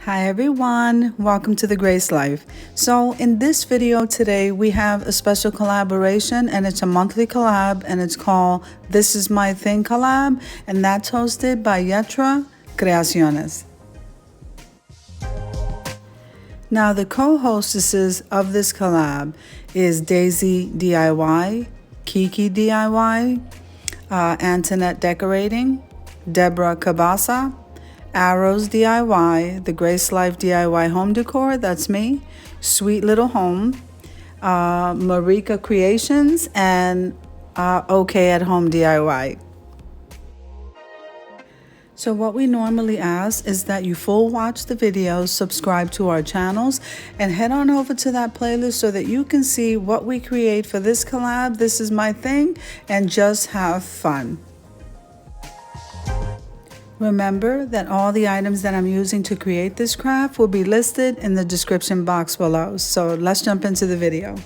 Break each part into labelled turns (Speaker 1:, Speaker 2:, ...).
Speaker 1: Hi everyone, welcome to the Grace Life. So in this video today we have a special collaboration, and it's a monthly collab, and it's called This Is My Thing collab, and that's hosted by Khreacioness. Now the co-hostesses of this collab is Daisy DIY, Kiki DIY, Antoinette Decorating, Deborah Cabassa, Arrows DIY, the Grace Life DIY Home Decor, that's me, Sweet Little Home, Marika Creations, and OK at Home DIY. So what we normally ask is that you full watch the videos, subscribe to our channels, and head on over to that playlist so that you can see what we create for this collab, This Is My Thing, and just have fun. Remember that all the items that I'm using to create this craft will be listed in the description box below. So let's jump into the video.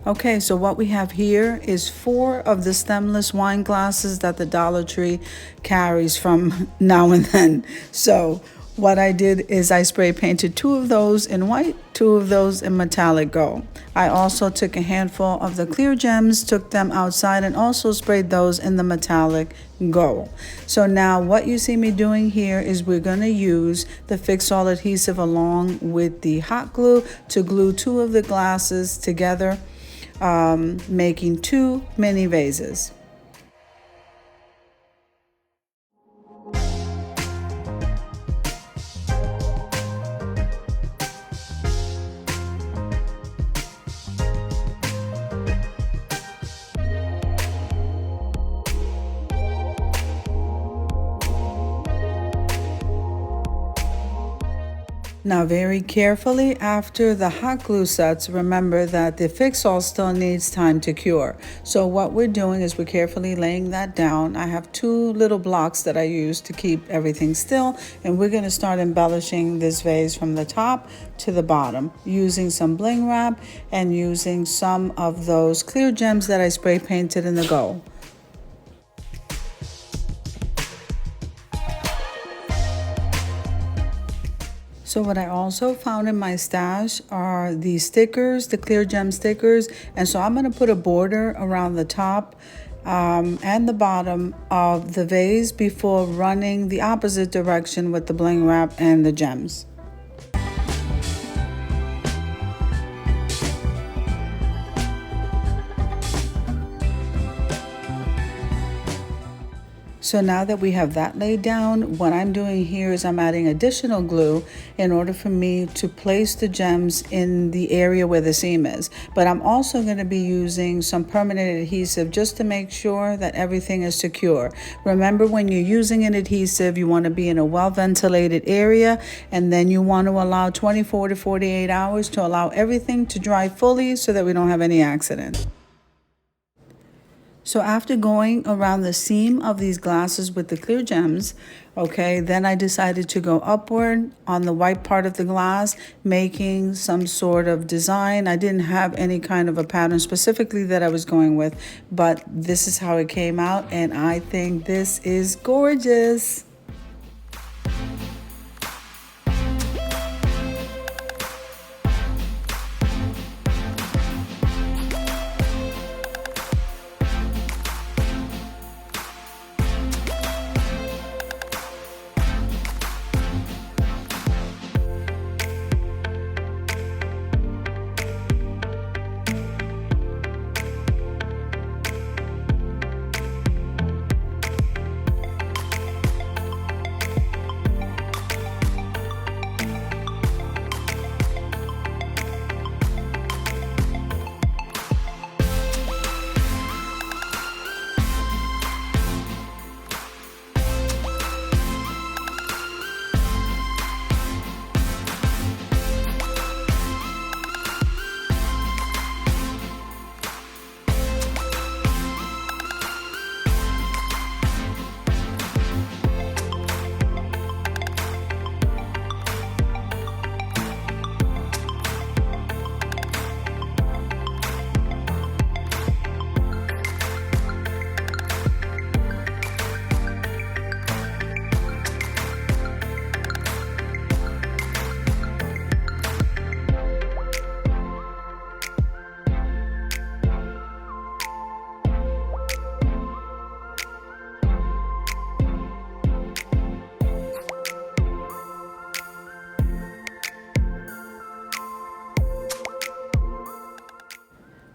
Speaker 1: Okay, so what we have here is 4 of the stemless wine glasses that the Dollar Tree carries from now and then. So what I did is I spray painted 2 of those in white, 2 of those in metallic gold. I also took a handful of the clear gems, took them outside, and also sprayed those in the metallic gold. So now what you see me doing here is we're going to use the Fix All adhesive along with the hot glue to glue 2 of the glasses together, making 2 mini vases. Now very carefully, after the hot glue sets, remember that the Fix-All still needs time to cure. So what we're doing is we're carefully laying that down. I have 2 little blocks that I use to keep everything still, and we're going to start embellishing this vase from the top to the bottom using some bling wrap and using some of those clear gems that I spray painted in the gold. So what I also found in my stash are the stickers, the clear gem stickers. And so I'm going to put a border around the top and the bottom of the vase before running the opposite direction with the bling wrap and the gems. So now that we have that laid down, what I'm doing here is I'm adding additional glue in order for me to place the gems in the area where the seam is. But I'm also going to be using some permanent adhesive just to make sure that everything is secure. Remember, when you're using an adhesive, you want to be in a well-ventilated area, and then you want to allow 24 to 48 hours to allow everything to dry fully so that we don't have any accidents. So after going around the seam of these glasses with the clear gems, okay, then I decided to go upward on the white part of the glass, making some sort of design. I didn't have any kind of a pattern specifically that I was going with, but this is how it came out, and I think this is gorgeous.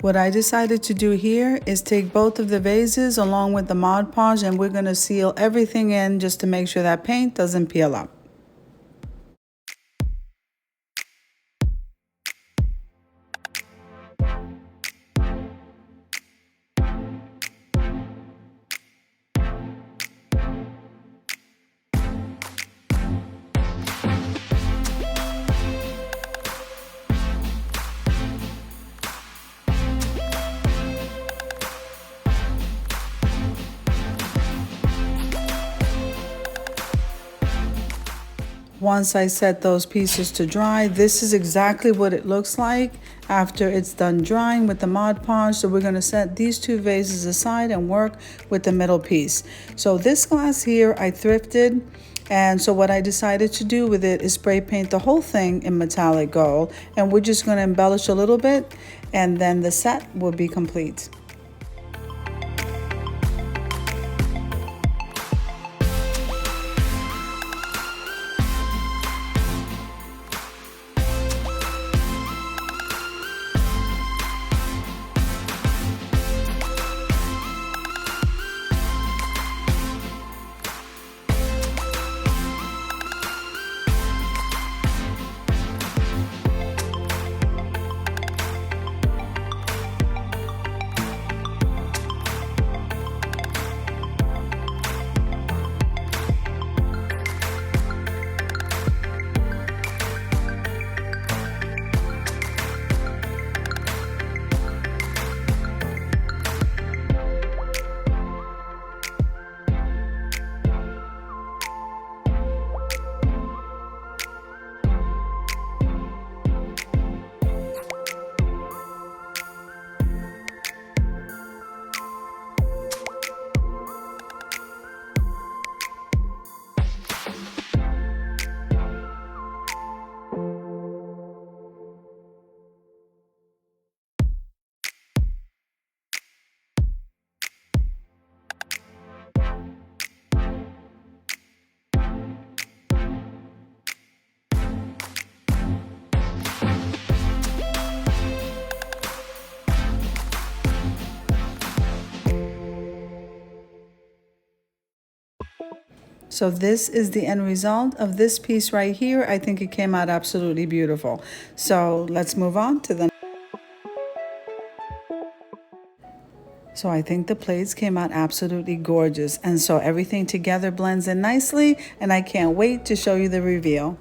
Speaker 1: What I decided to do here is take both of the vases along with the Mod Podge, and we're going to seal everything in just to make sure that paint doesn't peel up. Once I set those pieces to dry, this is exactly what it looks like after it's done drying with the Mod Podge. So we're going to set these two vases aside and work with the middle piece. So this glass here I thrifted, and so what I decided to do with it is spray paint the whole thing in metallic gold, and we're just going to embellish a little bit, and then the set will be complete. So this is the end result of this piece right here. I think it came out absolutely beautiful. So let's move on to the. So I think the plates came out absolutely gorgeous. And so everything together blends in nicely, and I can't wait to show you the reveal.